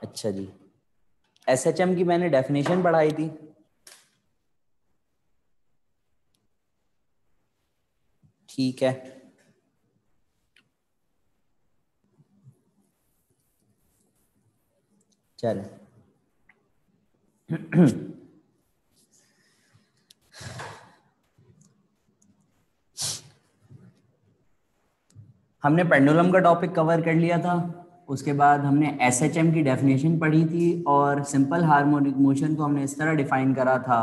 अच्छा जी, एसएचएम की मैंने डेफिनेशन पढ़ाई थी। ठीक है, चलो हमने पेंडुलम का टॉपिक कवर कर लिया था। उसके बाद हमने एसएचएम की डेफिनेशन पढ़ी थी और सिंपल हार्मोनिक मोशन को हमने इस तरह डिफाइन करा था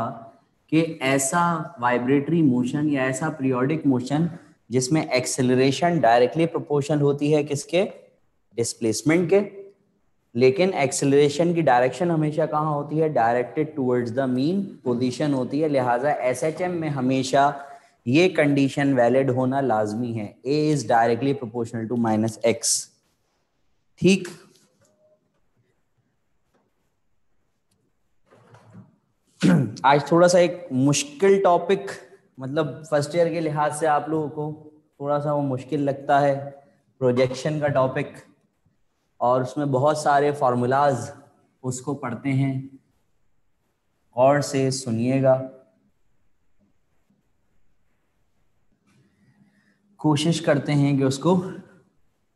कि ऐसा वाइब्रेटरी मोशन या ऐसा पीरियोडिक मोशन जिसमें एक्सेलरेशन डायरेक्टली प्रोपोर्शनल होती है किसके, डिस्प्लेसमेंट के, लेकिन एक्सेलरेशन की डायरेक्शन हमेशा कहाँ होती है, directed towards the mean position होती है। लिहाजा एसएचएम में हमेशा ये कंडीशन वैलिड होना लाजमी है, a is directly proportional to minus x. ठीक, आज थोड़ा सा एक मुश्किल टॉपिक, मतलब फर्स्ट ईयर के लिहाज से आप लोगों को थोड़ा सा वो मुश्किल लगता है, प्रोजेक्शन का टॉपिक, और उसमें बहुत सारे फॉर्मूलाज उसको पढ़ते हैं। और से सुनिएगा, कोशिश करते हैं कि उसको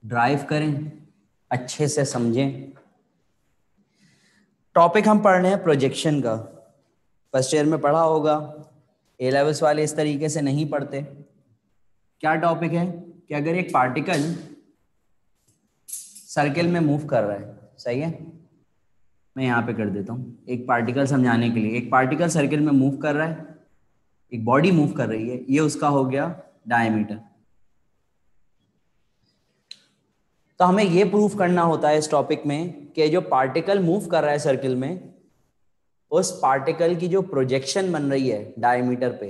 ड्राइव करें, अच्छे से समझें। टॉपिक हम पढ़ रहे हैं प्रोजेक्शन का। फर्स्ट ईयर में पढ़ा होगा, ए लेवल्स वाले इस तरीके से नहीं पढ़ते। क्या टॉपिक है कि अगर एक पार्टिकल सर्किल में मूव कर रहा है, सही है, मैं यहाँ पे कर देता हूँ एक पार्टिकल समझाने के लिए। एक पार्टिकल सर्किल में मूव कर रहा है, एक बॉडी मूव कर रही है, ये उसका हो गया डायमीटर। तो हमें ये प्रूफ करना होता है इस टॉपिक में कि जो पार्टिकल मूव कर रहा है सर्किल में, उस पार्टिकल की जो प्रोजेक्शन बन रही है डायमीटर पे,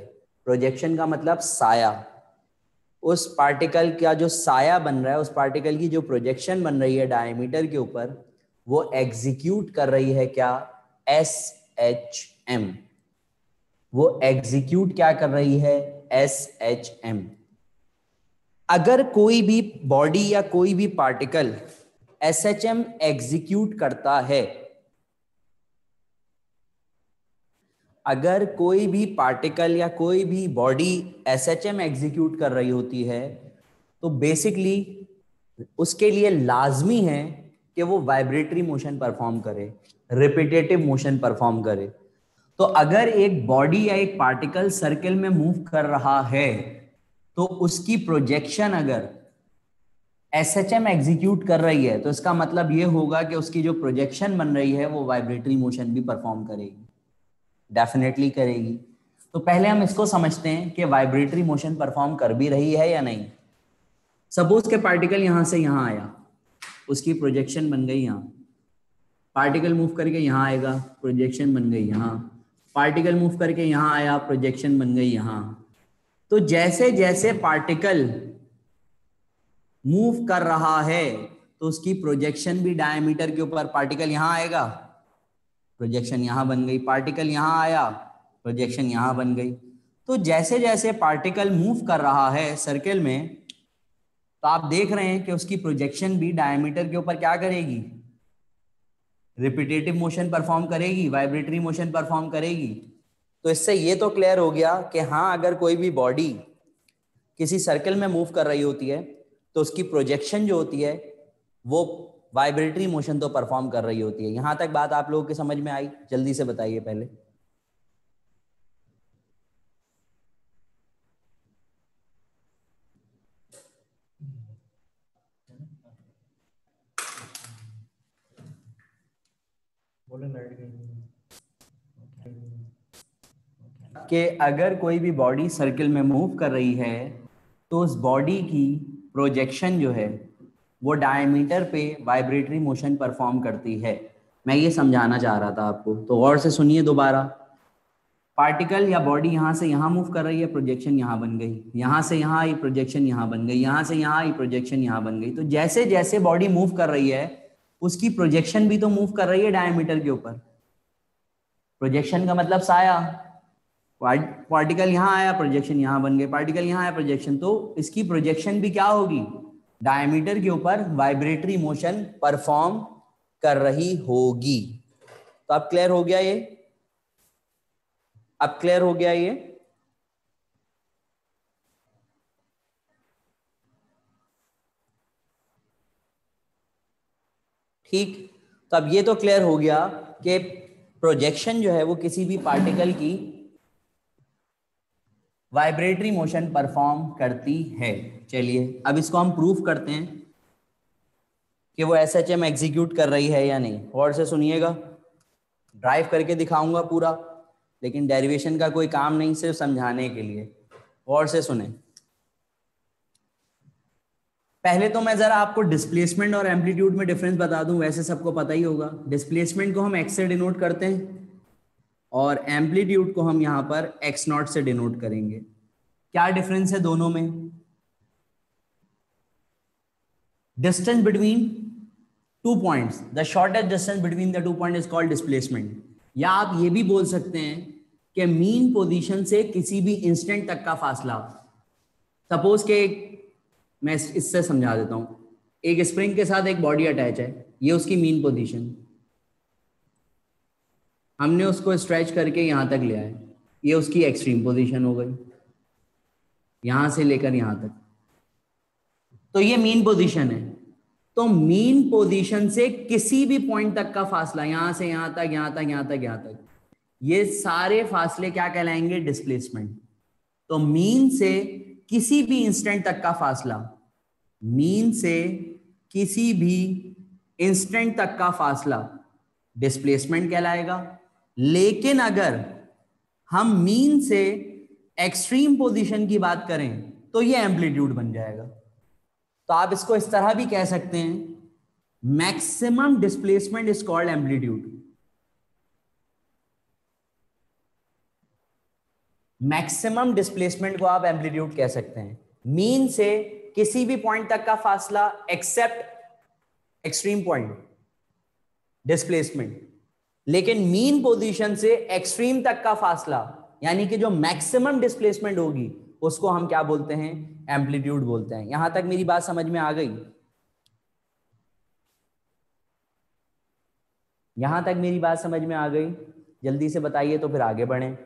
प्रोजेक्शन का मतलब साया, उस पार्टिकल का जो साया बन रहा है, उस पार्टिकल की जो प्रोजेक्शन बन रही है डायमीटर के ऊपर, वो एग्जीक्यूट कर रही है क्या, एस एच एम। वो एग्जीक्यूट क्या कर रही है, एस एच एम। अगर कोई भी बॉडी या कोई भी पार्टिकल एसएचएम एग्जीक्यूट करता है, अगर कोई भी पार्टिकल या कोई भी बॉडी एसएचएम एग्जीक्यूट कर रही होती है, तो बेसिकली उसके लिए लाजमी है कि वो वाइब्रेटरी मोशन परफॉर्म करे, रिपीटेटिव मोशन परफॉर्म करे। तो अगर एक बॉडी या एक पार्टिकल सर्किल में मूव कर रहा है, तो उसकी प्रोजेक्शन अगर एसएचएम एग्जीक्यूट कर रही है, तो इसका मतलब ये होगा कि उसकी जो प्रोजेक्शन बन रही है वो वाइब्रेटरी मोशन भी परफॉर्म करेगी, डेफिनेटली करेगी। तो पहले हम इसको समझते हैं कि वाइब्रेटरी मोशन परफॉर्म कर भी रही है या नहीं। सपोज के पार्टिकल यहां से यहां आया, उसकी प्रोजेक्शन बन गई यहां, पार्टिकल मूव करके यहां आएगा, प्रोजेक्शन बन गई यहां, पार्टिकल मूव करके यहां आया, प्रोजेक्शन बन गई यहां। तो जैसे जैसे पार्टिकल मूव कर रहा है, तो उसकी प्रोजेक्शन भी डायमीटर के ऊपर, पार्टिकल यहां आएगा, प्रोजेक्शन यहां बन गई, पार्टिकल यहां आया, प्रोजेक्शन यहां बन गई। तो जैसे जैसे पार्टिकल मूव कर रहा है सर्किल में, तो आप देख रहे हैं कि उसकी प्रोजेक्शन भी डायमीटर के ऊपर क्या करेगी, रिपीटेटिव मोशन परफॉर्म करेगी, वाइब्रेटरी मोशन परफॉर्म करेगी। तो इससे ये तो क्लियर हो गया कि हाँ, अगर कोई भी बॉडी किसी सर्कल में मूव कर रही होती है, तो उसकी प्रोजेक्शन जो होती है वो वाइब्रेटरी मोशन तो परफॉर्म कर रही होती है। यहां तक बात आप लोगों के समझ में आई? जल्दी से बताइए पहले। कि अगर कोई भी बॉडी सर्किल में मूव कर रही है, तो उस बॉडी की प्रोजेक्शन जो है वो डायमीटर पे वाइब्रेटरी मोशन परफॉर्म करती है। मैं ये समझाना चाह रहा था आपको, तो गौर से सुनिए दोबारा। पार्टिकल या बॉडी यहां से यहां मूव कर रही है, प्रोजेक्शन यहां बन गई, यहां से यहां आई, प्रोजेक्शन यहां बन गई, यहां से यहां आई, प्रोजेक्शन यहां बन गई। तो जैसे जैसे बॉडी मूव कर रही है, उसकी प्रोजेक्शन भी तो मूव कर रही है डायमीटर के ऊपर। प्रोजेक्शन का मतलब साया, पार्टिकल यहां आया, प्रोजेक्शन यहां बन गए, पार्टिकल यहां आया, प्रोजेक्शन। तो इसकी प्रोजेक्शन भी क्या होगी, डायमीटर के ऊपर वाइब्रेटरी मोशन परफॉर्म कर रही होगी। तो अब क्लियर हो गया ये, अब क्लियर हो गया ये। ठीक, तो अब ये तो क्लियर हो गया कि प्रोजेक्शन जो है वो किसी भी पार्टिकल की वाइब्रेटरी मोशन परफॉर्म करती है। चलिए अब इसको हम प्रूफ करते हैं कि वो एसएचएम एग्जीक्यूट कर रही है या नहीं। और से सुनिएगा, ड्राइव करके दिखाऊंगा पूरा, लेकिन डेरिवेशन का कोई काम नहीं, सिर्फ समझाने के लिए। और से सुने, पहले तो मैं जरा आपको डिस्प्लेसमेंट और एम्पलीट्यूड में डिफरेंस बता दूं। वैसे सबको पता ही होगा, डिस्प्लेसमेंट को हम एक्स से डिनोट करते हैं और एम्पलीट्यूड को हम यहां पर एक्स नॉट से डिनोट करेंगे। क्या डिफरेंस है दोनों में? Distance between two points, the shortest distance between the two point is called displacement. या आप ये भी बोल सकते हैं कि मीन पोजीशन से किसी भी इंस्टेंट तक का फासला। सपोज के मैं इससे समझा देता हूं, एक स्प्रिंग के साथ एक बॉडी अटैच है, ये उसकी मीन पोजीशन, हमने उसको स्ट्रेच करके यहां तक ले आए, ये उसकी एक्सट्रीम पोजीशन हो गई, यहां से लेकर यहां तक, तो ये मीन पोजीशन है। तो मीन पोजीशन से किसी भी पॉइंट तक का फासला, यहां से यहां तक, यहां तक, यहां तक, यहां तक, ये सारे फासले क्या कहलाएंगे? डिस्प्लेसमेंट। तो मीन से किसी भी इंस्टेंट तक का फासला, मीन से किसी भी इंस्टेंट तक का फासला डिस्प्लेसमेंट कहलाएगा। लेकिन अगर हम मीन से एक्सट्रीम पोजीशन की बात करें तो ये एम्पलीट्यूड बन जाएगा। तो आप इसको इस तरह भी कह सकते हैं, maximum displacement is called amplitude. Maximum displacement को आप एम्पलीट्यूड कह सकते हैं। मीन से किसी भी पॉइंट तक का फासला एक्सेप्ट एक्सट्रीम पॉइंट, डिस्प्लेसमेंट। लेकिन मीन पोजीशन से एक्सट्रीम तक का फासला, यानी कि जो मैक्सिमम डिस्प्लेसमेंट होगी, उसको हम क्या बोलते हैं? एम्पलीट्यूड बोलते हैं। यहां तक मेरी बात समझ में आ गई? यहां तक मेरी बात समझ में आ गई? जल्दी से बताइए तो फिर आगे बढ़ें।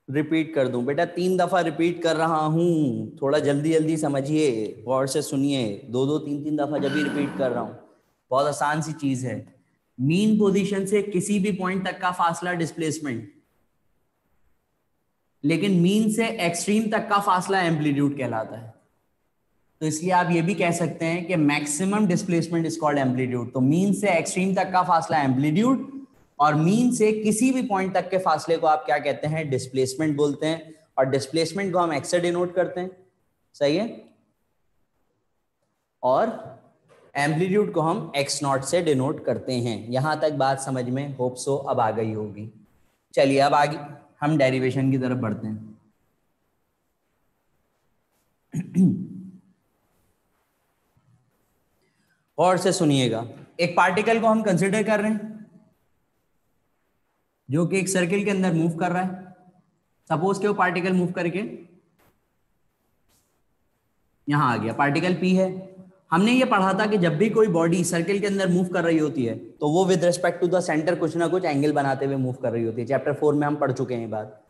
रिपीट कर दूं बेटा? 3 दफा रिपीट कर रहा हूं, थोड़ा जल्दी जल्दी समझिए, गौर से सुनिए। 2-2 3-3 दफा जब भी रिपीट कर रहा हूं, बहुत आसान सी चीज है। मीन पोजीशन से किसी भी पॉइंट तक का फासला डिस्प्लेसमेंट, लेकिन मीन से एक्सट्रीम तक का फासला एम्पलीट्यूड कहलाता है। तो इसलिए आप ये भी कह सकते हैं कि maximum displacement is called amplitude. तो मीन से एक्सट्रीम तक का फासला एम्पलीट्यूड, और मीन से किसी भी पॉइंट तक के फासले को आप क्या कहते हैं? डिस्प्लेसमेंट बोलते हैं। और डिस्प्लेसमेंट को हम एक्स से डिनोट करते हैं, सही है, और एम्पलीट्यूड को हम एक्स नॉट से डिनोट करते हैं। यहां तक बात समझ में होप सो अब आ गई होगी। चलिए अब आगे हम डेरिवेशन की तरफ बढ़ते हैं। और से सुनिएगा, एक पार्टिकल को हम कंसिडर कर रहे हैं जो कि एक सर्किल के अंदर मूव कर रहा है। सपोज के वो पार्टिकल मूव करके यहां आ गया, पार्टिकल पी है। हमने ये पढ़ा था कि जब भी कोई बॉडी सर्किल के अंदर मूव कर रही होती है तो वो with respect to the centre कुछ ना कुछ एंगल बनाते हुए मूव कर रही होती है। चैप्टर 4 में हम पढ़ चुके हैं ये बात।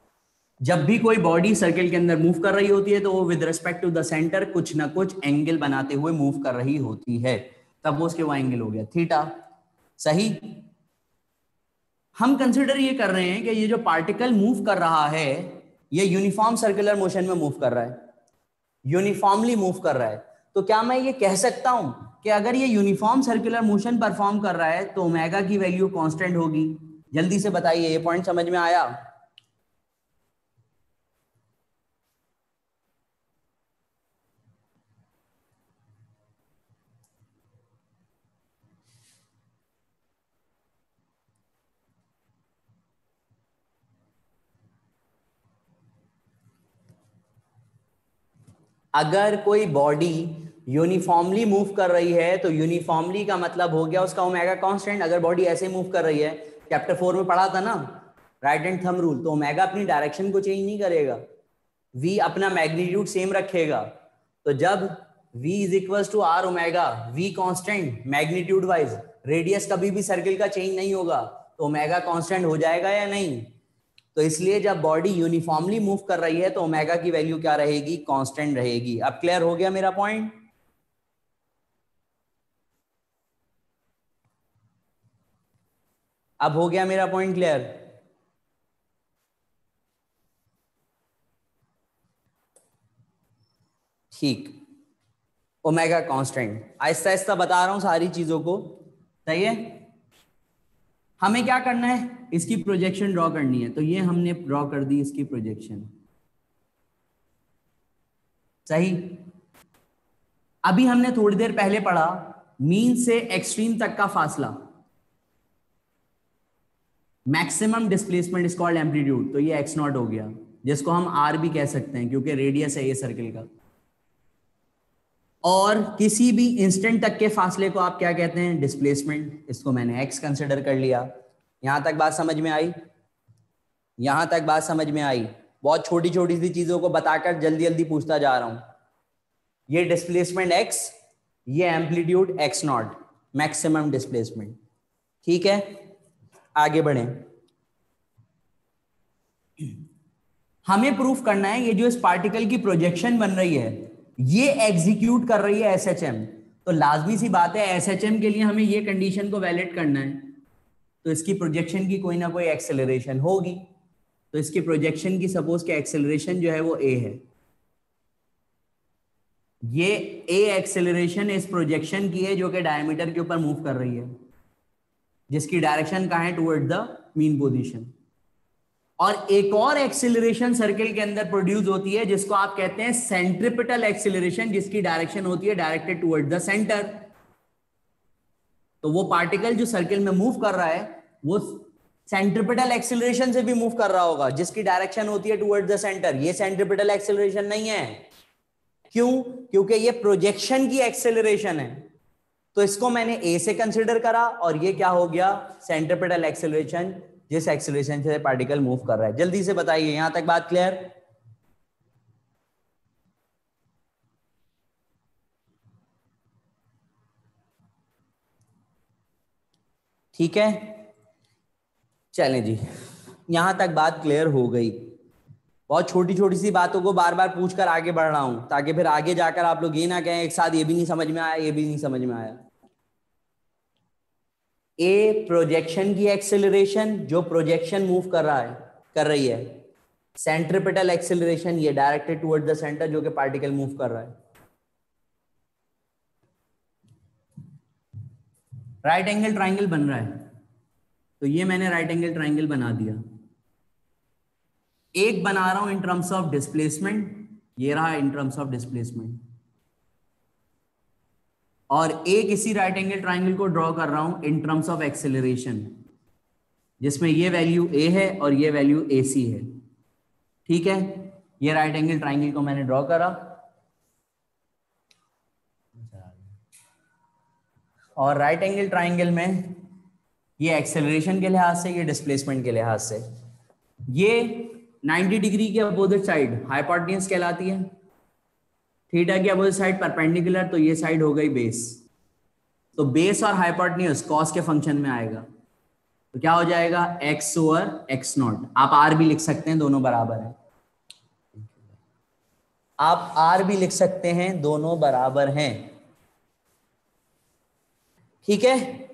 जब भी कोई बॉडी सर्किल के अंदर मूव कर रही होती है तो वो with respect to the centre कुछ ना कुछ एंगल बनाते हुए मूव कर रही होती है। तब वो उसके वो एंगल हो गया थीटा, सही। हम कंसिडर ये कर रहे हैं कि ये जो पार्टिकल मूव कर रहा है ये यूनिफॉर्म सर्कुलर मोशन में मूव कर रहा है, यूनिफॉर्मली मूव कर रहा है। तो क्या मैं ये कह सकता हूं कि अगर ये यूनिफॉर्म सर्कुलर मोशन परफॉर्म कर रहा है तो ओमेगा की वैल्यू कांस्टेंट होगी? जल्दी से बताइए, ये पॉइंट समझ में आया? अगर कोई बॉडी यूनिफॉर्मली मूव कर रही है तो यूनिफॉर्मली का मतलब हो गया उसका ओमेगा कांस्टेंट। अगर बॉडी ऐसे मूव कर रही है, चैप्टर 4 में पढ़ा था ना राइट हैंड थंब रूल, तो ओमेगा अपनी डायरेक्शन को चेंज नहीं करेगा, v अपना मैग्नीट्यूड सेम रखेगा। तो जब v is equal to R omega, v constant magnitude wise, radius कभी भी सर्किल का चेंज नहीं होगा, तो ओमेगा कांस्टेंट हो जाएगा या नहीं? तो इसलिए जब बॉडी यूनिफॉर्मली मूव कर रही है तो ओमेगा की वैल्यू क्या रहेगी? कांस्टेंट रहेगी। अब क्लियर हो गया मेरा पॉइंट? अब हो गया मेरा पॉइंट क्लियर? ठीक, ओमेगा कांस्टेंट, आहिस्ता आहिस्ता बता रहा हूं सारी चीजों को, सही है? हमें क्या करना है? इसकी प्रोजेक्शन ड्रॉ करनी है, तो ये हमने ड्रॉ कर दी इसकी प्रोजेक्शन, सही। अभी हमने थोड़ी देर पहले पढ़ा मीन से एक्सट्रीम तक का फासला, maximum displacement is called amplitude, तो ये एक्स नॉट हो गया, जिसको हम आर भी कह सकते हैं क्योंकि रेडियस है ये सर्किल का। और किसी भी इंस्टेंट तक के फासले को आप क्या कहते हैं? डिस्प्लेसमेंट। इसको मैंने एक्स कंसिडर कर लिया। यहां तक बात समझ में आई? यहां तक बात समझ में आई? बहुत छोटी छोटी सी चीजों को बताकर जल्दी जल्दी पूछता जा रहा हूं। ये डिस्प्लेसमेंट एक्स, ये amplitude x not, maximum displacement, ठीक है? आगे बढ़े, हमें प्रूफ करना है ये जो इस पार्टिकल की प्रोजेक्शन बन रही है ये एग्जीक्यूट कर रही है एसएचएम। तो लाजमी सी बात है एसएचएम के लिए हमें ये कंडीशन को वैलिड करना है, तो इसकी प्रोजेक्शन की कोई ना कोई एक्सेलरेशन होगी। तो इसकी प्रोजेक्शन की सपोज के एक्सेलरेशन जो है वो ए है, ये ए एक्सेलरेशन इस प्रोजेक्शन की है जो कि डायमीटर के ऊपर मूव कर रही है, जिसकी डायरेक्शन कहां है? Toward the mean position. और एक और एक्सेलरेशन सर्किल के अंदर प्रोड्यूस होती है जिसको आप कहते हैं सेंट्रिपिटल एक्सेलरेशन, जिसकी डायरेक्शन होती है डायरेक्टेड टुवर्ड द सेंटर। तो वो पार्टिकल जो सर्किल में मूव कर रहा है वो सेंट्रिपिटल एक्सेलरेशन से भी मूव कर रहा होगा, जिसकी डायरेक्शन होती है टुवर्ड द सेंटर। ये सेंट्रिपिटल एक्सेलरेशन नहीं है, क्यों? क्योंकि ये प्रोजेक्शन की एक्सेलरेशन है। तो इसको मैंने ए से कंसिडर करा और ये क्या हो गया? सेंट्रिपिटल एक्सेलरेशन, जिस एक्सेलरेशन से पार्टिकल मूव कर रहा है। जल्दी से बताइए, यहां तक बात क्लियर? ठीक है, चलें जी, यहां तक बात क्लियर हो गई। बहुत छोटी छोटी सी बातों को बार बार पूछकर आगे बढ़ रहा हूं ताकि फिर आगे जाकर आप लोग ये ना कहें एक साथ ये भी नहीं समझ में आया, ये भी नहीं समझ में आया। ए प्रोजेक्शन की एक्सेलरेशन, जो प्रोजेक्शन मूव कर रहा है, कर रही है। सेंट्रिपिटल एक्सेलरेशन, ये डायरेक्टेड टुवर्ड द सेंटर, जो कि पार्टिकल मूव कर रहा है। राइट एंगल ट्राइंगल बन रहा है, तो ये मैंने राइट एंगल ट्राइंगल बना दिया। एक बना रहा हूं इन टर्म्स ऑफ डिस्प्लेसमेंट, ये रहा इन टर्म्स ऑफ डिस्प्लेसमेंट, और एक इसी राइट एंगल ट्राइंगल को ड्रॉ कर रहा हूं इन टर्म्स ऑफ एक्सेलरेशन, जिसमें ये वैल्यू ए है और ये वैल्यू ए सी है। ठीक है, ये राइट एंगल ट्राइंगल को मैंने ड्रॉ करा, और राइट एंगल ट्राइंगल में ये एक्सेलरेशन के लिहाज से, ये डिस्प्लेसमेंट के लिहाज से, ये 90 डिग्री के अपोजिट साइड हाइपोटेन्यूज कहलाती है, थीटा की अपोजिट साइड परपेंडिकुलर, तो ये साइड हो गई बेस। तो बेस और हाइपोटेन्यूज कॉस के फंक्शन में आएगा, तो क्या हो जाएगा? X over X not. आप आर भी लिख सकते हैं, दोनों बराबर है। आप आर भी लिख सकते हैं, दोनों बराबर हैं। ठीक है,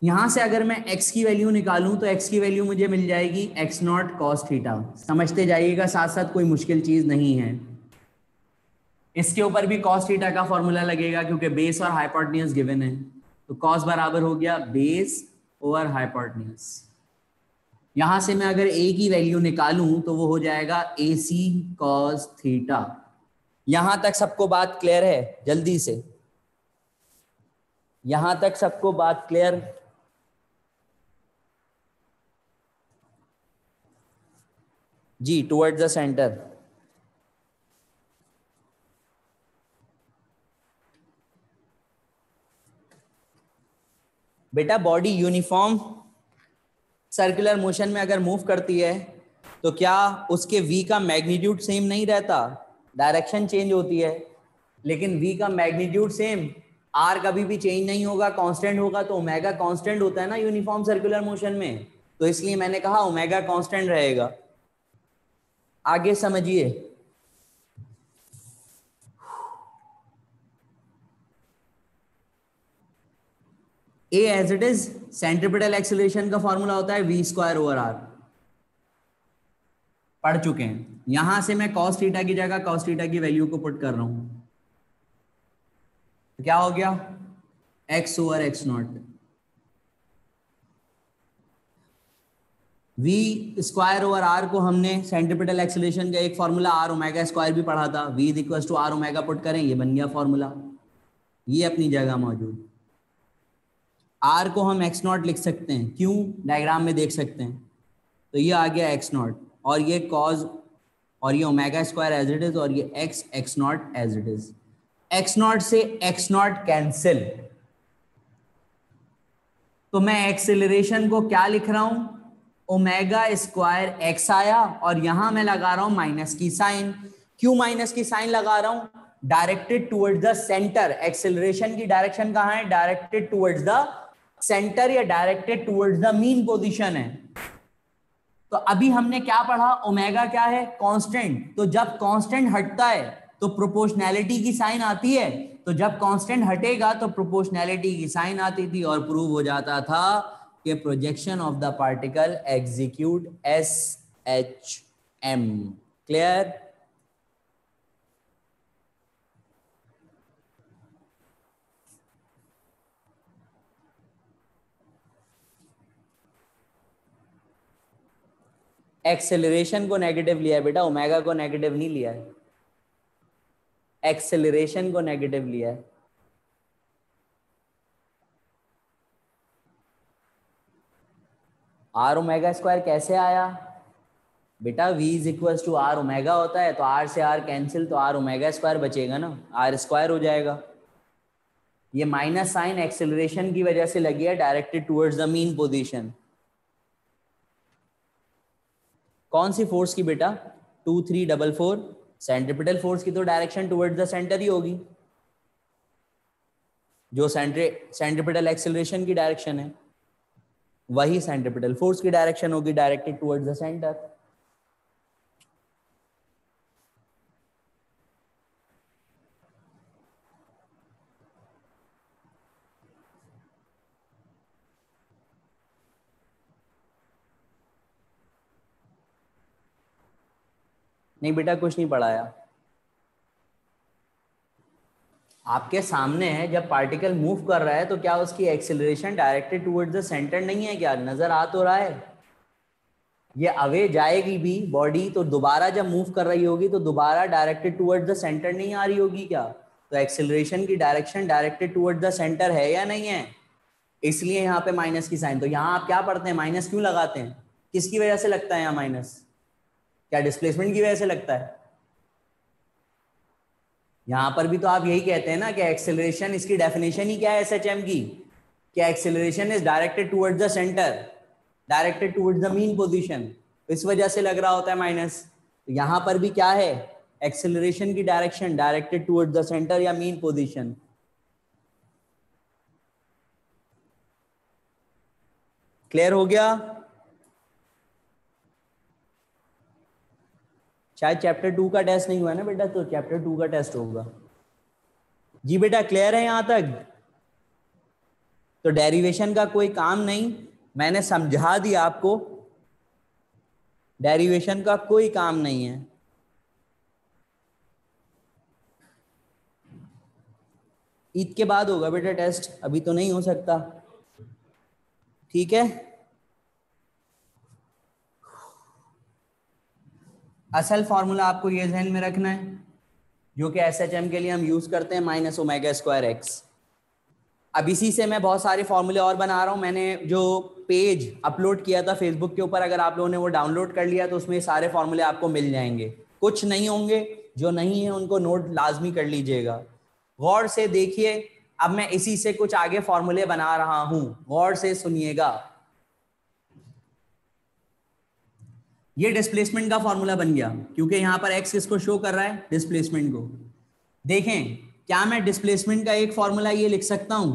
यहां से अगर मैं x की वैल्यू निकालूं तो x की वैल्यू मुझे मिल जाएगी x नॉट कॉस थीटा। समझते जाइएगा साथ साथ, कोई मुश्किल चीज नहीं है। इसके ऊपर भी कॉस थीटा का फॉर्मूला लगेगा क्योंकि बेस और हाइपोटेन्यूज गिवन है, तो कॉस बराबर हो गया बेस ओवर हाइपोटेन्यूज। यहां से मैं अगर a की वैल्यू निकालूं तो वो हो जाएगा AC कॉस थीटा। यहां तक सबको बात क्लियर है? जल्दी से, यहां तक सबको बात क्लियर? जी, टुवर्ड्स द सेंटर। बेटा बॉडी यूनिफॉर्म सर्कुलर मोशन में अगर मूव करती है तो क्या उसके v का मैग्नीट्यूड सेम नहीं रहता, डायरेक्शन चेंज होती है, लेकिन v का मैग्नीट्यूड सेम, r कभी भी चेंज नहीं होगा, कांस्टेंट होगा, तो ओमेगा कांस्टेंट होता है ना यूनिफॉर्म सर्कुलर मोशन में, तो इसलिए मैंने कहा ओमेगा कांस्टेंट रहेगा। आगे समझिए, a as it is centripetal acceleration का फॉर्मूला होता है वी स्क्वायर ओवर आर, पढ़ चुके हैं। यहां से मैं कॉस थीटा की जगह कॉस थीटा की वैल्यू को पुट कर रहा हूं, तो क्या हो गया, X over X naught. V square over R को हमने सेंट्रिपिटल एक्सेलरेशन का एक फॉर्मूला आर ओमेगा स्क्वायर भी पढ़ा था, V is equal to R omega put करें, ये बन गया फॉर्मूला, ये अपनी जगह मौजूद। आर को हम एक्स नॉट लिख सकते हैं, क्यों, डायग्राम में देख सकते हैं, तो ये आ गया एक्स नॉट, और ये कॉज, और ये omega square as it is, और ये X X naught as it is. X naught से एक्स नॉट कैंसिल, तो मैं एक्सेलरेशन को क्या लिख रहा हूं, ओमेगा स्क्वायर एक्स आया, और यहां मैं लगा रहा हूं माइनस की साइन। क्यों माइनस की साइन लगा रहा हूं, directed towards the centre, acceleration की डायरेक्शन कहां है, डायरेक्टेड टुवर्ड्स द सेंटर या directed towards the mean position है। तो अभी हमने क्या पढ़ा, ओमेगा क्या है, कांस्टेंट, तो जब कांस्टेंट हटता है तो प्रोपोर्शनैलिटी की साइन आती है, तो जब कांस्टेंट हटेगा तो प्रोपोर्शनैलिटी की साइन आती थी, और प्रूव हो जाता था कि projection of the particle execute S H M. Clear? Acceleration को नेगेटिव लिया है बेटा, ओमेगा को नेगेटिव नहीं लिया है, एक्सेलरेशन को नेगेटिव लिया है। आर ओमेगा स्क्वायर कैसे आया बेटा, v is equal to R omega होता है, तो r से r कैंसिल, तो r ओमेगा स्क्वायर बचेगा ना, r स्क्वायर हो जाएगा। ये माइनस साइन एक्सेलरेशन की वजह से लगी है, directed towards the mean position. कौन सी फोर्स की बेटा, 2344, सेंट्रिपिटल फोर्स की तो डायरेक्शन टुवर्ड्स द सेंटर ही होगी, जो सेंट्रिपिटल एक्सेलरेशन की डायरेक्शन है वही सेंट्रिपिटल फोर्स की डायरेक्शन होगी, डायरेक्टेड टुवर्ड्स द सेंटर। नहीं बेटा कुछ नहीं पढ़ाया, आपके सामने है, जब पार्टिकल मूव कर रहा है तो क्या उसकी acceleration directed towards the centre नहीं है क्या, नजर आ तो रहा है। ये अवे जाएगी भी बॉडी, तो दोबारा जब मूव कर रही होगी तो दोबारा डायरेक्टेड टुवर्ड्स द सेंटर नहीं आ रही होगी क्या, तो एक्सेलरेशन की direction directed towards the centre है या नहीं है, इसलिए यहाँ पे माइनस की साइन। तो यहाँ आप क्या पढ़ते हैं, माइनस क्यों लगाते हैं, किसकी वजह से लगता है यहाँ माइनस, क्या डिस्प्लेसमेंट की वजह से लगता है। यहां पर भी तो आप यही कहते हैं ना कि एक्सेलरेशन, इसकी डेफिनेशन ही क्या है एसएचएम की, कि acceleration is directed towards the centre, directed towards the mean position, इस वजह से लग रहा होता है माइनस। तो यहां पर भी क्या है, एक्सेलरेशन की direction directed towards the centre या मीन पोजीशन। क्लियर हो गया? शायद चैप्टर 2 का टेस्ट नहीं हुआ ना बेटा, तो चैप्टर 2 का टेस्ट होगा। जी बेटा क्लियर है यहां तक? तो डेरिवेशन का कोई काम नहीं, मैंने समझा दिया आपको, डेरिवेशन का कोई काम नहीं है। ईद के बाद होगा बेटा टेस्ट, अभी तो नहीं हो सकता, ठीक है। असल फॉर्मूला आपको ये ध्यान में रखना है, जो कि एसएचएम के लिए हम यूज करते हैं, माइनस ओमेगा स्क्वायर एक्स। अब इसी से मैं बहुत सारे फॉर्मूले और बना रहा हूं, मैंने जो पेज अपलोड किया था फेसबुक के ऊपर, अगर आप लोगों ने वो डाउनलोड कर लिया तो उसमें सारे फॉर्मूले आपको मिल जाएंगे, कुछ नहीं होंगे, जो नहीं है उनको नोट लाजमी कर लीजिएगा। गौर से देखिए, अब मैं इसी से कुछ आगे फॉर्मूले बना रहा हूं, गौर से सुनिएगा। ये डिस्प्लेसमेंट का फॉर्मूला बन गया, क्योंकि यहां पर एक्स किसको शो कर रहा है, डिस्प्लेसमेंट को। देखें, क्या मैं डिस्प्लेसमेंट का एक फॉर्मूला ये लिख सकता हूं?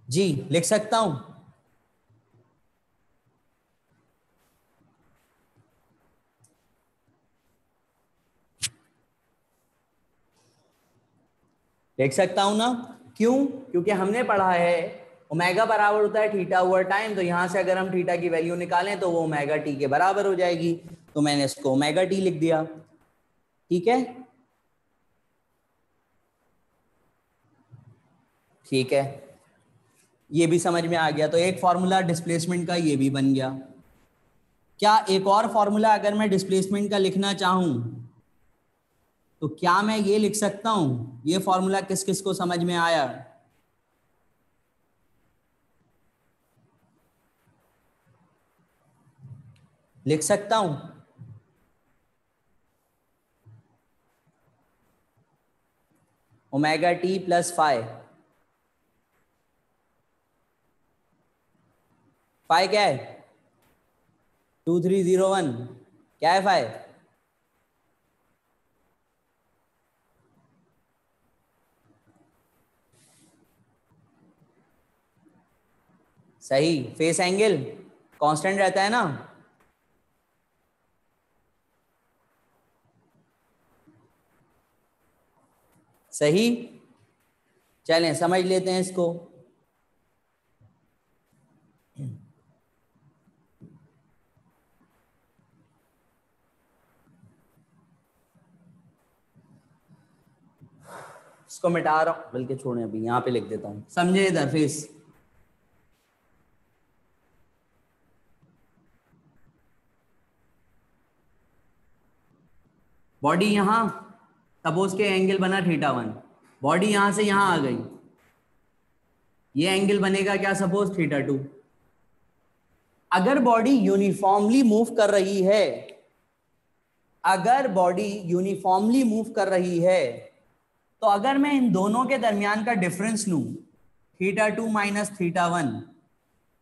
जी लिख सकता हूं। लिख सकता हूं ना? क्यों? क्योंकि हमने पढ़ा है ओमेगा बराबर होता है थीटा ओवर टाइम, तो यहां से अगर हम थीटा की वैल्यू निकालें तो वो ओमेगा टी के बराबर हो जाएगी, तो मैंने इसको ओमेगा टी लिख दिया। ठीक है, ठीक है, ये भी समझ में आ गया। तो एक फॉर्मूला डिस्प्लेसमेंट का ये भी बन गया। क्या एक और फॉर्मूला अगर मैं डिस्प्लेसमेंट का लिखना चाहूं तो क्या मैं ये लिख सकता हूं? ये फॉर्मूला किस किस को समझ में आया? लिख सकता हूं। Omega T plus phi. Phi क्या है? 2301। क्या है फाई? सही, फेस एंगल कांस्टेंट रहता है ना। सही, चलें समझ लेते हैं इसको। इसको मिटा रहा हूं, बल्कि छोड़ें, अभी यहां पे लिख देता हूं, समझे इधर फेस। बॉडी यहां, सपोज के एंगल बना थीटा 1, बॉडी यहां से यहां आ गई, ये एंगल बनेगा क्या, सपोज थीटा 2। अगर बॉडी यूनिफॉर्मली मूव कर रही है, अगर बॉडी यूनिफॉर्मली मूव कर रही है, तो अगर मैं इन दोनों के दरमियान का डिफरेंस लूं, थीटा 2 माइनस थीटा 1,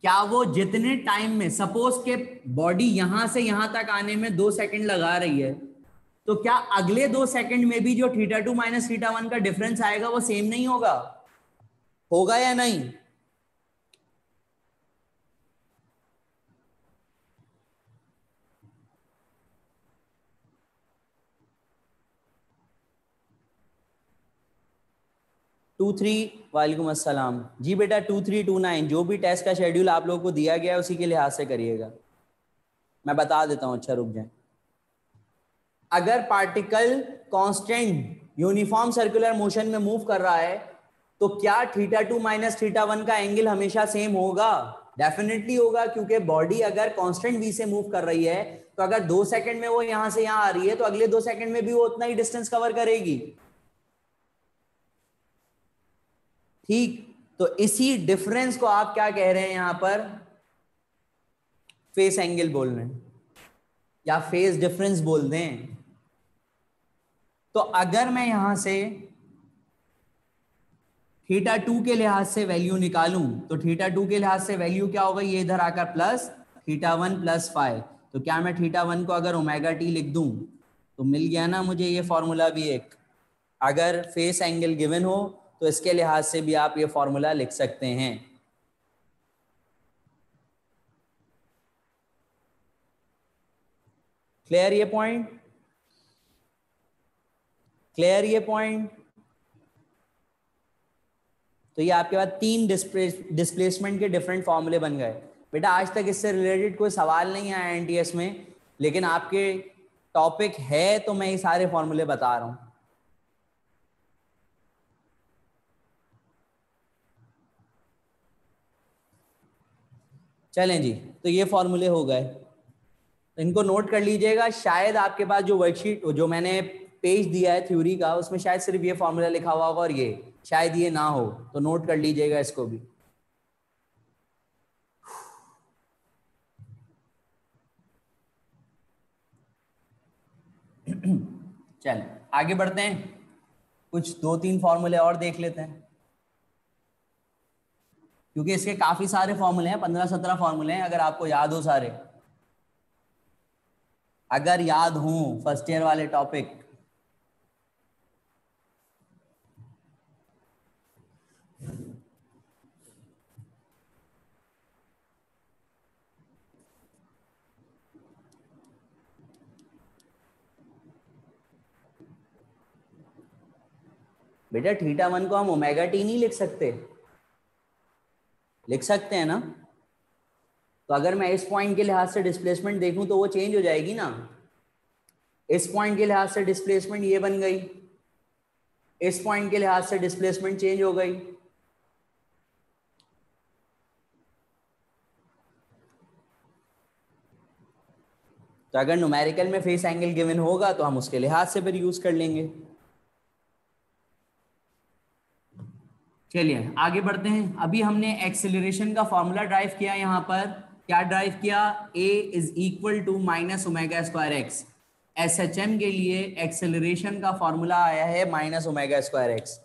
क्या वो जितने टाइम में, सपोज के बॉडी यहां से यहां तक आने में 2 सेकंड लगा रही है, तो क्या अगले 2 सेकंड में भी जो थीटा 2 माइनस थीटा 1 का डिफरेंस आएगा वो सेम नहीं होगा? होगा या नहीं? टू थ्री, वालेकुम अस्सलाम जी बेटा, 2329, जो भी टेस्ट का शेड्यूल आप लोगों को दिया गया है उसी के लिहाज से करिएगा। मैं बता देता हूं, अच्छा रुक जाए। अगर particle constant uniform circular motion में मूव कर रहा है, तो क्या थीटा 2 माइनस थीटा 1 का एंगल हमेशा सेम होगा? डेफिनेटली होगा, क्योंकि बॉडी अगर कांस्टेंट वी से मूव कर रही है, तो अगर 2 सेकंड में वो यहां से यहां आ रही है, तो अगले 2 सेकंड में भी वो उतना ही डिस्टेंस कवर करेगी। ठीक, तो इसी डिफरेंस को आप क्या कह रहे हैं यहां पर? फेस एंगल बोल रहे हैं, या फेस डिफरेंस बोल दें। तो अगर मैं यहां से थीटा 2 के लिहाज से वैल्यू निकालूं, तो थीटा 2 के लिहाज से वैल्यू क्या होगा, ये इधर आकर प्लस थीटा 1 प्लस फाइव। तो क्या मैं थीटा 1 को अगर ओमेगा टी लिख दूं, तो मिल गया ना मुझे ये फॉर्मूला भी एक। अगर फेस एंगल गिवन हो तो इसके लिहाज से भी आप ये फॉर्मूला लिख सकते हैं। क्लियर ये पॉइंट? क्लियर ये पॉइंट? तो ये आपके पास 3 डिस्प्लेसमेंट के डिफरेंट फॉर्मूले बन गए। बेटा आज तक इससे रिलेटेड कोई सवाल नहीं आया एनटीएस में, लेकिन आपके टॉपिक है तो मैं ये सारे फॉर्मूले बता रहा हूं। चलें जी, तो ये फॉर्मूले हो गए, तो इनको नोट कर लीजिएगा। शायद आपके पास जो वर्कशीट, जो मैंने पेज दिया है थ्योरी का, उसमें शायद सिर्फ ये फॉर्मूला लिखा हुआ होगा और ये शायद ये ना हो, तो नोट कर लीजिएगा इसको भी। चल आगे बढ़ते हैं, कुछ 2-3 फॉर्मूले और देख लेते हैं। क्योंकि इसके काफी सारे फॉर्मूले हैं, 15-17 फॉर्मूले हैं, अगर आपको याद हो सारे, अगर याद हो फर्स्ट ईयर वाले टॉपिक। बेटा θ1 को हम ओमेगा टी नहीं लिख सकते? लिख सकते हैं ना? तो अगर मैं इस पॉइंट के लिहाज से डिस्प्लेसमेंट देखूं तो वो चेंज हो जाएगी ना। इस पॉइंट के लिहाज से डिस्प्लेसमेंट ये बन गई, इस पॉइंट के लिहाज से डिस्प्लेसमेंट चेंज हो गई। तो अगर न्यूमेरिकल में फेस एंगल गिवन होगा तो हम उसके लिहाज से फिर यूज कर लेंगे। चलिए आगे बढ़ते हैं। अभी हमने एक्सेलरेशन का फॉर्मूला ड्राइव किया, यहां पर क्या ड्राइव किया, a is equal to minus omega square X. SHM के लिए एक्सेलरेशन का फॉर्मूला आया है माइनस ओमेगा स्क्वायर एक्स।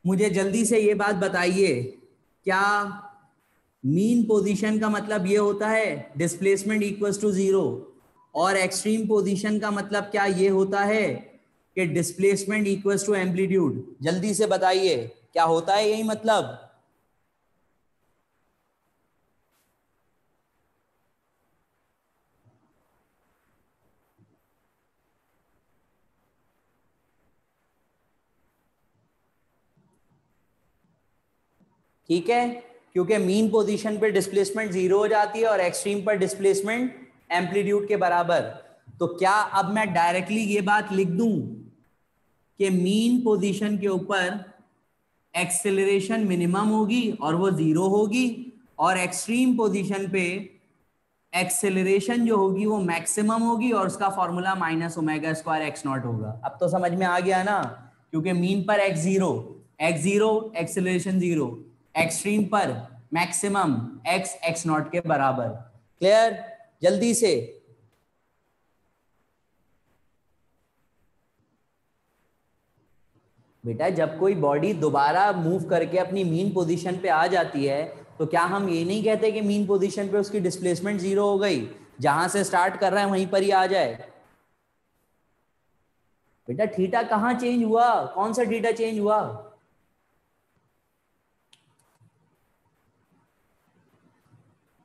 मुझे जल्दी से ये बात बताइए, क्या मीन पोजीशन का मतलब ये होता है डिस्प्लेसमेंट इक्वल्स टू जीरो, और एक्सट्रीम पोजीशन का मतलब क्या ये होता है कि डिस्प्लेसमेंट इक्वल्स टू एम्पलीट्यूड? जल्दी से बताइए क्या होता है, यही मतलब? ठीक है, क्योंकि मीन पोजीशन पे डिस्प्लेसमेंट जीरो हो जाती है और एक्सट्रीम पर डिस्प्लेसमेंट एम्पलीट्यूड के बराबर। तो क्या अब मैं डायरेक्टली ये बात लिख दूं कि मीन पोजीशन के ऊपर एक्सेलरेशन मिनिमम होगी और वो जीरो होगी, और एक्सट्रीम पोजीशन पे एक्सेलरेशन जो होगी वो मैक्सिमम होगी, और उसका formula minus omega square x not होगा? अब तो समझ में आ गया ना, क्योंकि मीन पर x zero acceleration zero, extreme पर मैक्सिमम एक्स नॉट के बराबर। क्लियर? जल्दी से बेटा, जब कोई बॉडी दोबारा मूव करके अपनी मीन पोजीशन पे आ जाती है तो क्या हम ये नहीं कहते कि मीन पोजीशन पे उसकी डिस्प्लेसमेंट जीरो हो गई, जहां से स्टार्ट कर रहा है वहीं पर ही आ जाए? बेटा थीटा कहाँ चेंज हुआ, कौन सा थीटा चेंज हुआ?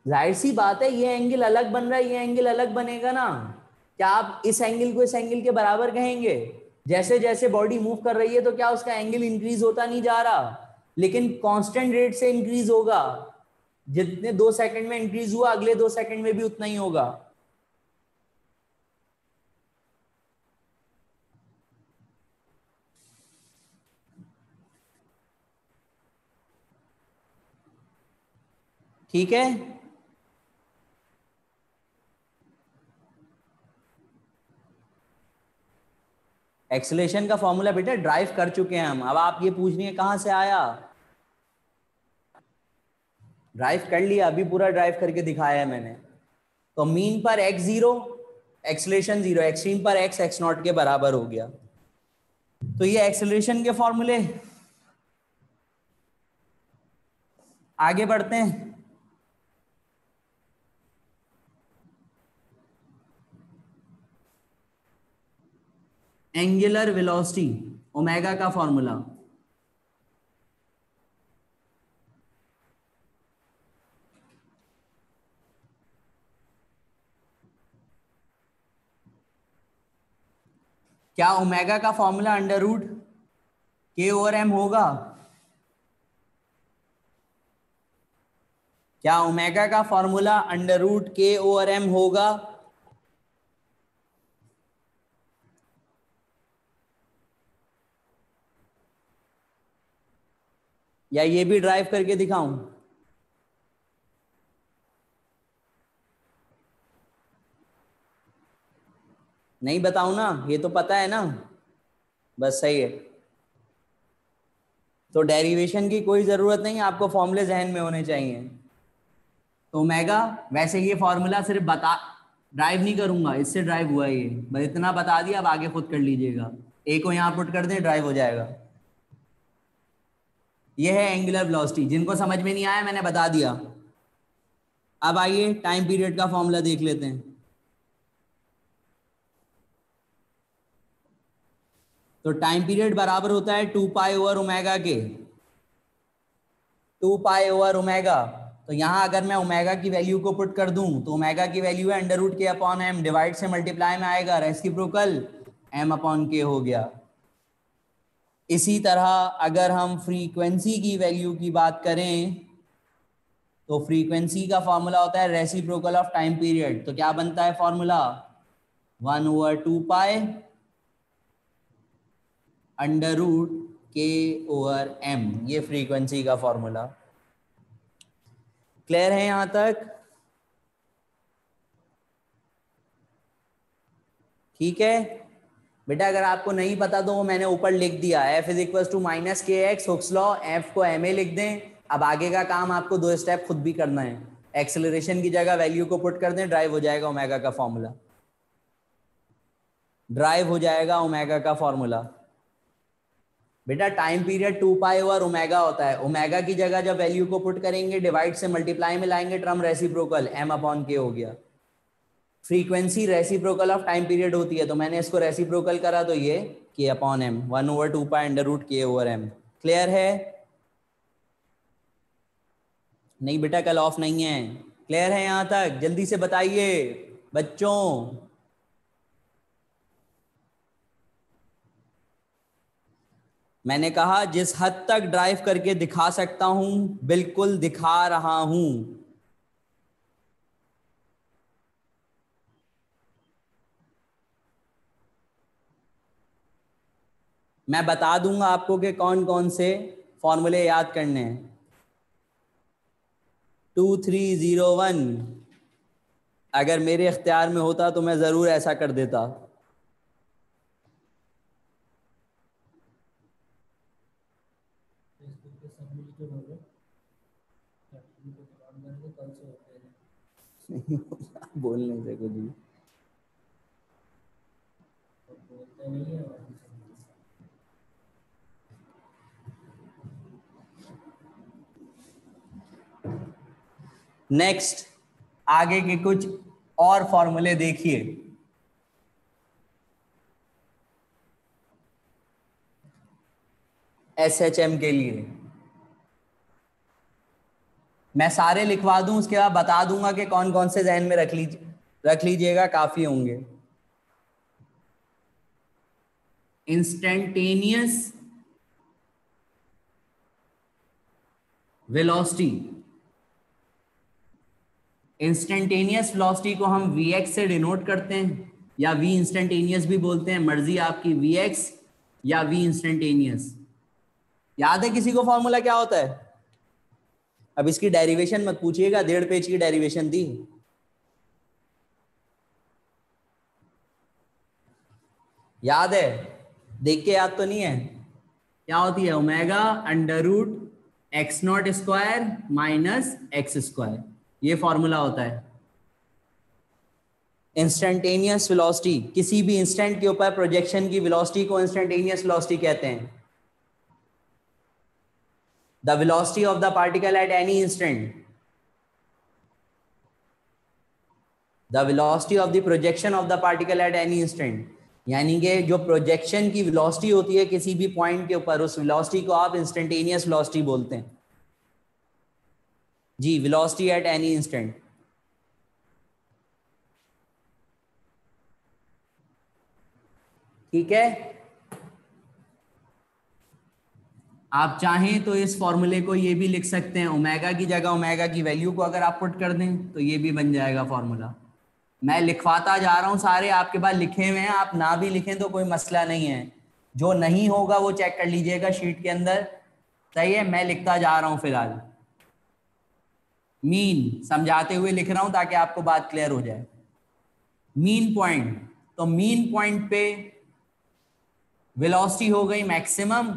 जाहिर सी बात है, ये एंगल अलग बन रहा है, ये एंगल अलग बनेगा ना। क्या आप इस एंगल को इस एंगल के बराबर कहेंगे? जैसे जैसे बॉडी मूव कर रही है तो क्या उसका एंगल इंक्रीज होता नहीं जा रहा, लेकिन कांस्टेंट रेट से इंक्रीज होगा। जितने 2 सेकंड में इंक्रीज हुआ अगले 2 सेकंड में भी उतना ही होगा। ठीक है, एक्सेलरेशन का फॉर्मूला बेटा ड्राइव कर चुके हैं हम। अब आप ये पूछ रही है कहां से आया? ड्राइव कर लिया, अभी पूरा ड्राइव करके दिखाया है मैंने। तो मीन पर x zero, acceleration zero, extreme पर एक्स नॉट के बराबर हो गया। तो ये एक्सेलरेशन के फॉर्मूले। आगे बढ़ते हैं। एंगुलर वेलोसिटी ओमेगा का फॉर्मूला, क्या ओमेगा का formula under root K over M होगा? क्या ओमेगा का formula under root K over M होगा? या ये भी ड्राइव करके दिखाऊं? नहीं बताऊं ना, ये तो पता है ना। बस सही है, तो डेरिवेशन की कोई जरूरत नहीं, आपको फॉर्मूले जहन में होने चाहिए। तो ओमेगा, वैसे ये फॉर्मूला सिर्फ बता, ड्राइव नहीं करूंगा, इससे ड्राइव हुआ ये, बस इतना बता दिया, अब आगे खुद कर लीजिएगा। ए को यहां पुट कर दें, ड्राइव हो जाएगा। ये है एंगुलर वेलोसिटी। जिनको समझ में नहीं आया मैंने बता दिया। अब आइए टाइम पीरियड का फॉर्मूला देख लेते हैं। तो टाइम पीरियड बराबर होता है 2 पाई ओवर ओमेगा के। 2 पाई ओवर ओमेगा। तो यहां अगर मैं ओमेगा की वैल्यू को पुट कर दूं तो ओमेगा की वैल्यू है अंडर रूट के अपॉन एम, डिवाइड से मल्टीप्लाई में आएगा रेसिप्रोकल एम अपॉन के हो गया। इसी तरह अगर हम फ्रीक्वेंसी की वैल्यू की बात करें तो फ्रीक्वेंसी का फॉर्मूला होता है रेसिप्रोकल ऑफ टाइम पीरियड। तो क्या बनता है formula? 1/2 pi under root K over M. ये फ्रीक्वेंसी का फॉर्मूला। क्लियर है यहां तक? ठीक है बेटा, अगर आपको नहीं पता तो वो मैंने ऊपर लिख दिया, F is equal to minus K X, Hooke's law, F को ma लिख दें। अब आगे का काम आपको 2 स्टेप खुद भी करना है। एक्सेलरेशन की जगह वैल्यू को पुट कर दें, ड्राइव हो जाएगा ओमेगा का फॉर्मूला। ड्राइव हो जाएगा ओमेगा का फॉर्मूला। बेटा time period 2 pi over omega होता है। ओमेगा की जगह जब वैल्यू को पुट करेंगे डिवाइड से मल्टीप्लाई में लाएंगे, टर्म रेसिप्रोकल m अपॉन के हो गया। Frequency reciprocal of time period होती है, तो मैंने इसको रेसिप्रोकल करा तो ये K upon M, 1/2 pi under root K over M. Clear है? नहीं बेटा कल ऑफ नहीं है। क्लियर है यहां तक? जल्दी से बताइए बच्चों। मैंने कहा जिस हद तक ड्राइव करके दिखा सकता हूं बिल्कुल दिखा रहा हूं। मैं बता दूंगा आपको कि कौन कौन से फॉर्मूले याद करने हैं। 2301 अगर मेरे इख्तियार में होता तो मैं जरूर ऐसा कर देता। बोलने से कुछ भी नेक्स्ट आगे के कुछ और फॉर्मूले देखिए। एसएचएम के लिए मैं सारे लिखवा दूं, उसके बाद बता दूंगा कि कौन कौन से जहन में रख लीजिएगा, काफी होंगे। Instantaneous velocity. इंस्टेंटेनियस वेलोसिटी को हम Vx से डिनोट करते हैं, या V इंस्टेंटेनियस भी बोलते हैं, मर्जी आपकी, Vx या V इंस्टेंटेनियस। याद है किसी को फॉर्मूला क्या होता है? अब इसकी डेरिवेशन मत पूछिएगा, 1.5 पेज की डेरिवेशन दी। याद है? देख के याद तो नहीं है? क्या होती है? Omega under root X naught square minus X square. ये फॉर्मूला होता है इंस्टेंटेनियस वेलोसिटी। किसी भी इंस्टेंट के ऊपर प्रोजेक्शन की वेलोसिटी को इंस्टेंटेनियस वेलोसिटी कहते हैं। The velocity of the particle at any instant, the velocity of the projection of the particle at any instant. यानी कि जो प्रोजेक्शन की वेलोसिटी होती है किसी भी पॉइंट के ऊपर, उस वेलोसिटी को आप इंस्टेंटेनियस वेलोसिटी बोलते हैं। जी, वेलोसिटी एट एनी इंस्टेंट। ठीक है, आप चाहें तो इस फॉर्मूले को ये भी लिख सकते हैं, ओमेगा की जगह ओमेगा की वैल्यू को अगर आप पुट कर दें तो ये भी बन जाएगा फॉर्मूला। मैं लिखवाता जा रहा हूं, सारे आपके पास लिखे हुए हैं, आप ना भी लिखें तो कोई मसला नहीं है। जो नहीं होगा वो चेक कर लीजिएगा शीट के अंदर। सही है, मैं लिखता जा रहा हूं फिलहाल। मीन समझाते हुए लिख रहा हूं ताकि आपको बात क्लियर हो जाए। मीन पॉइंट, तो मीन पॉइंट पे वेलोसिटी हो गई मैक्सिमम,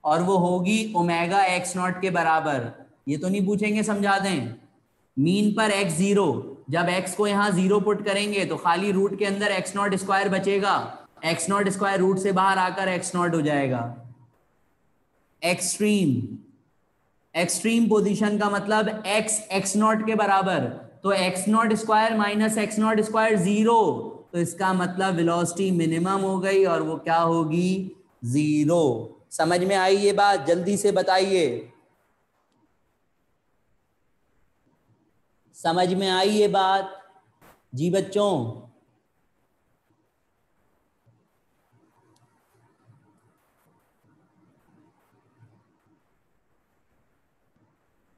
और वो होगी ओमेगा एक्स नॉट के बराबर। ये तो नहीं पूछेंगे, समझा दें। मीन पर एक्स जीरो, जब एक्स को यहां जीरो पुट करेंगे तो खाली रूट के अंदर एक्स नॉट स्क्वायर बचेगा, एक्स नॉट स्क्वायर रूट से बाहर आकर एक्स नॉट हो जाएगा। एक्सट्रीम, एक्सट्रीम पोजीशन का मतलब x x नॉट के बराबर, तो x not square minus x not square 0, तो इसका मतलब वेलोसिटी मिनिमम हो गई और वो क्या होगी, 0। समझ में आई ये बात? जल्दी से बताइए, समझ में आई ये बात? जी बच्चों,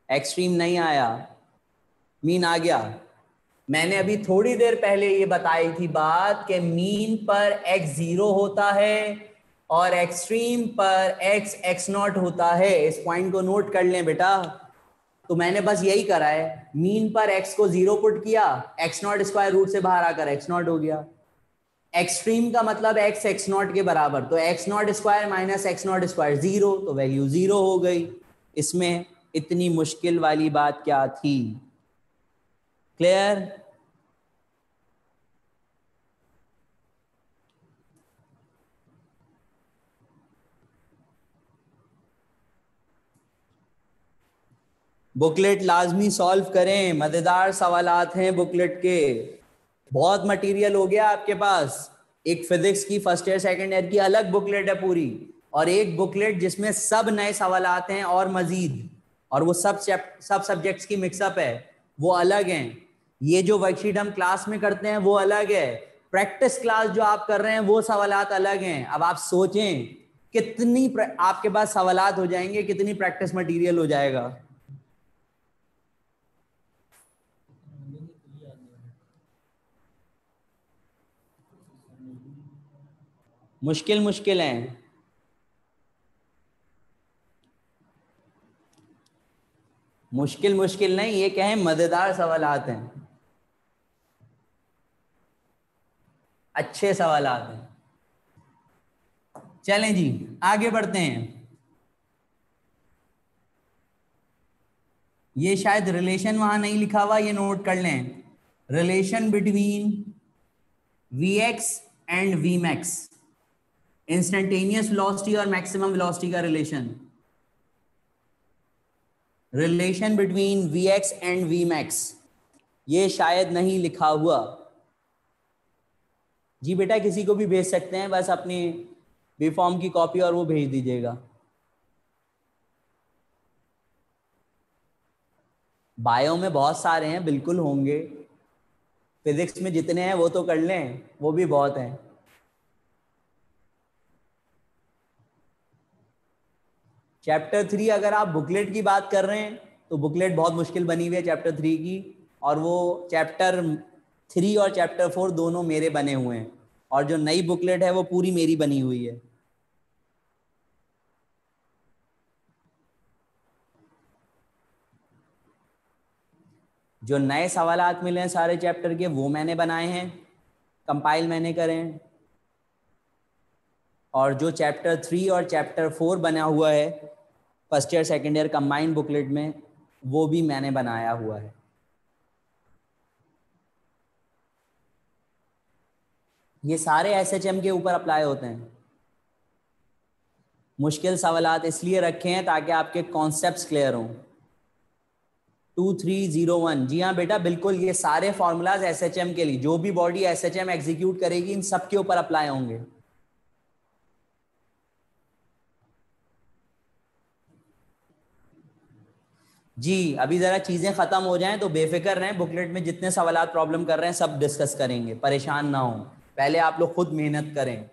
एक्सट्रीम नहीं आया, मीन आ गया। मैंने अभी थोड़ी देर पहले ये बताई थी बात कि मीन पर x 0 होता है और एक्सट्रीम पर x x नॉट होता है। इस पॉइंट को नोट कर लें बेटा। तो मैंने बस यही करा है, मीन पर x को 0 पुट किया, x नॉट स्क्वायर रूट से बाहर आकर x नॉट हो गया। एक्सट्रीम का मतलब x x नॉट के बराबर, तो x not square minus x not square 0, तो वैल्यू 0 हो गई। इसमें इतनी मुश्किल वाली बात क्या थी? क्लियर? बुकलेट लाजमी सॉल्व करें, मजेदार सवालात हैं बुकलेट के। बहुत मटेरियल हो गया आपके पास। एक फिजिक्स की फर्स्ट ईयर सेकंड ईयर की अलग बुकलेट है पूरी, और एक बुकलेट जिसमें सब नए सवालात हैं और मजीद, और वो सब सब्जेक्ट्स की मिक्सअप है, वो अलग हैं। ये जो वर्कशीट हम क्लास में करते हैं वो अलग है, प्रैक्टिस क्लास जो आप कर रहे हैं वो सवालात अलग हैं। अब आप सोचें कितनी आपके पास सवालात हो जाएंगे, कितनी प्रैक्टिस मटेरियल हो जाएगा। मुश्किल मुश्किल हैं। मुश्किल मुश्किल नहीं, ये कहें मजेदार सवालात हैं, अच्छे सवालात हैं। चलें जी, आगे बढ़ते हैं। ये शायद रिलेशन वहां नहीं लिखा हुआ, ये नोट कर लें। Relation between V X and V max, instantaneous velocity और मैक्सिमम वेलोसिटी का relation. Relation between V X and V max, ये शायद नहीं लिखा हुआ। जी बेटा, किसी को भी भेज सकते हैं, बस अपनी बी फॉर्म की कॉपी और वो भेज दीजिएगा। बायो में बहुत सारे हैं, बिल्कुल होंगे। फिजिक्स में जितने हैं वो तो कर लें, वो भी बहुत हैं। चैप्टर 3 अगर आप बुकलेट की बात कर रहे हैं तो बुकलेट बहुत मुश्किल बनी हुई है चैप्टर 3 की, और वो चैप्टर 3 और चैप्टर 4 दोनों मेरे बने हुए हैं, और जो नई बुकलेट है वो पूरी मेरी बनी हुई है। जो नए सवालात मिले हैं सारे चैप्टर के वो मैंने बनाए हैं, कंपाइल मैंने करे हैं, और जो चैप्टर 3 और चैप्टर 4 बना हुआ है first year second year combined booklet में, वो भी मैंने बनाया हुआ है। ये सारे एसएचएम के ऊपर अप्लाई होते हैं। मुश्किल सवालात इसलिए रखे हैं ताकि आपके कॉन्सेप्ट्स क्लियर हों। 2301, जी हाँ बेटा बिल्कुल, ये सारे फॉर्मूलाज एसएचएम के लिए, जो भी बॉडी एसएचएम एग्जीक्यूट करेगी इन सब के ऊपर अप्लाई होंगे। जी अभी जरा चीजें खत्म हो जाएं तो बेफिक्र रहें, बुकलेट में जितने सवालात प्रॉब्लम कर रहे हैं सब डिस्कस करेंगे, परेशान ना हो। पहले आप लोग खुद मेहनत करें,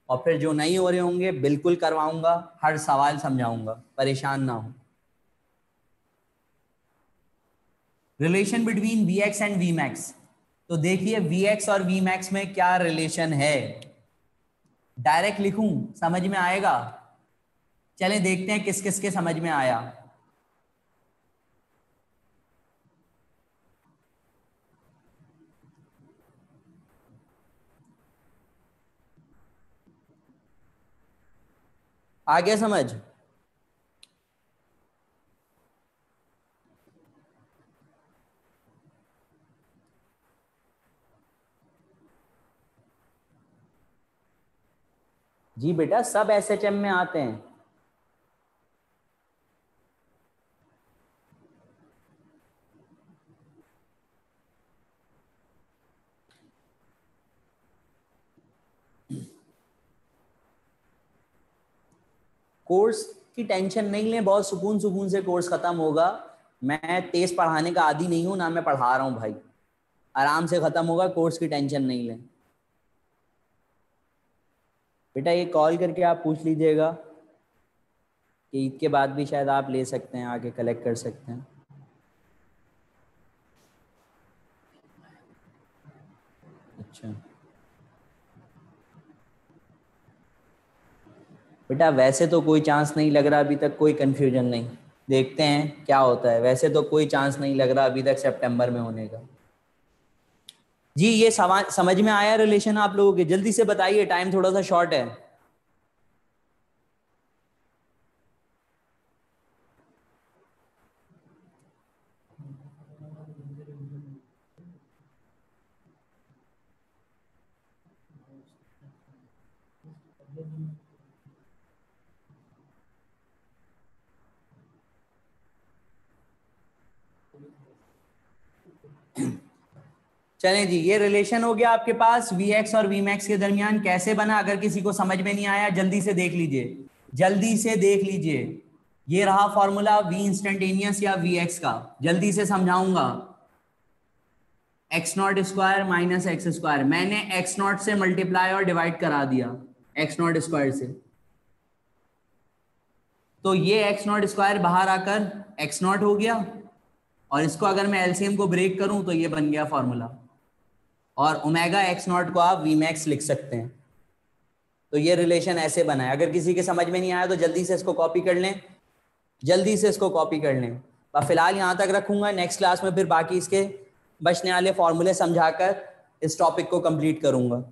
और फिर जो नहीं हो रहे होंगे बिल्कुल करवाऊंगा, हर सवाल समझाऊंगा, परेशान ना हो। Relation between V X and V max, तो देखिए वी एक्स और वी मैक्स में क्या रिलेशन है। डायरेक्ट लिखूं, समझ में आएगा? चलें देखते हैं किस किस के समझ में आया। आ गया समझ? जी बेटा सब एसएचएम में आते हैं। कोर्स की टेंशन नहीं लें, बहुत सुकून सुकून से कोर्स खत्म होगा। मैं तेज पढ़ाने का आदी नहीं हूं, ना मैं पढ़ा रहा हूं भाई, आराम से खत्म होगा, कोर्स की टेंशन नहीं लें। बेटा ये कॉल करके आप पूछ लीजिएगा कि ईद के बाद भी शायद आप ले सकते हैं, आके कलेक्ट कर सकते हैं। अच्छा बेटा वैसे तो कोई चांस नहीं लग रहा अभी तक, कोई कंफ्यूजन नहीं, देखते हैं क्या होता है। वैसे तो कोई चांस नहीं लग रहा अभी तक सितंबर में होने का। जी ये समझ में आया रिलेशन आप लोगों के? जल्दी से बताइए, टाइम थोड़ा सा शॉर्ट है। चलें जी, ये रिलेशन हो गया आपके पास Vx और Vmax के दरमियान कैसे बना। अगर किसी को समझ में नहीं आया जल्दी से देख लीजिए, जल्दी से देख लीजिए। ये रहा फॉर्मूला V इंस्टेंटेनियस या Vx का, जल्दी से समझाऊंगा। X naught square minus X square, मैंने एक्स नॉट से मल्टीप्लाई और डिवाइड करा दिया एक्स नॉट स्क्वायर से, तो ये एक्स नॉट स्क्वायर बाहर आकर एक्स नॉट हो गया, और इसको अगर मैं एलसीएम को ब्रेक करूं तो ये बन गया फॉर्मूला, और ओमेगा एक्स नॉट को आप वी मैक्स लिख सकते हैं। तो ये रिलेशन ऐसे बना है। अगर किसी के समझ में नहीं आया तो जल्दी से इसको कॉपी कर लें, जल्दी से इसको कॉपी कर लें। फिलहाल यहाँ तक रखूंगा, नेक्स्ट क्लास में फिर बाकी इसके बचने वाले फॉर्मूले समझाकर इस टॉपिक को कंप्लीट करूंगा।